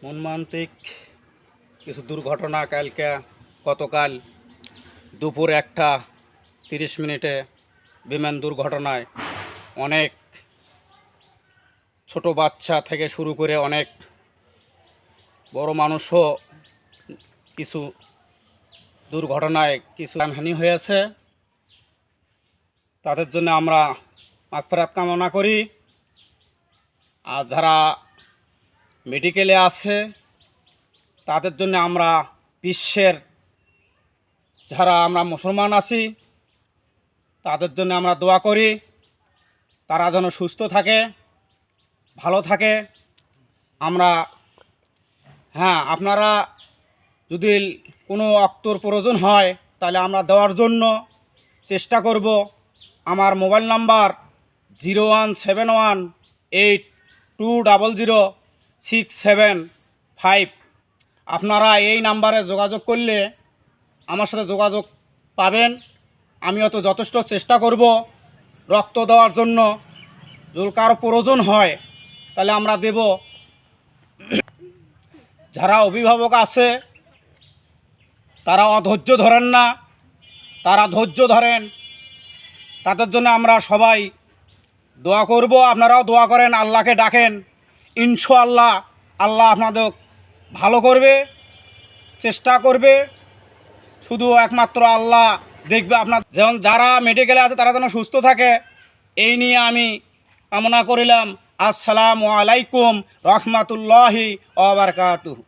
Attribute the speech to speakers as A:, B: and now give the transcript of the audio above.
A: মর্মান্তিক কিছু দুর্ঘটনা গতকাল দুপুর 1:30 বিমান দুর্ঘটনায় অনেক ছোট বাচ্চা থেকে শুরু করে অনেক বড় মানুষও কিছু দুর্ঘটনায় কিছু প্রাণহানি হয়েছে। তাদের জন্য আমরা মাগফিরাত কামনা করি। আর যারা মেডিকেলে আছে তাদের জন্য আমরা বিশ্বের যারা আমরা মুসলমান আছি তাদের জন্য আমরা দোয়া করি, তারা যেন সুস্থ থাকে, ভালো থাকে। আমরা আপনারা যদি কোনো অক্তর প্রয়োজন হয় তাহলে আমরা দেওয়ার জন্য চেষ্টা করব। আমার মোবাইল নাম্বার 01718200675। আপনারা এই নাম্বারে যোগাযোগ করলে আমার সাথে যোগাযোগ পাবেন। আমিও তো যথেষ্ট চেষ্টা করব রক্ত দেওয়ার জন্য। যদি কারো প্রয়োজন হয় তাহলে আমরা দেব। যারা অভিভাবক আছে তারা অধৈর্য ধরেন না, তারা ধৈর্য ধরেন। তাদের জন্য আমরা সবাই দোয়া করব। আপনারাও দোয়া করেন, আল্লাহকে ডাকেন। ইনশাআল্লাহ আল্লাহ আপনাদের ভালো করবে, চেষ্টা করবে। শুধু একমাত্র আল্লাহ দেখবে আপনার। যেমন যারা মেডিকেলে আছে তারা যেন সুস্থ থাকে, এই নিয়ে আমি কামনা করিলাম। আসসালামু আলাইকুম রহমতুল্লাহি ওয়া বারাকাতুহু।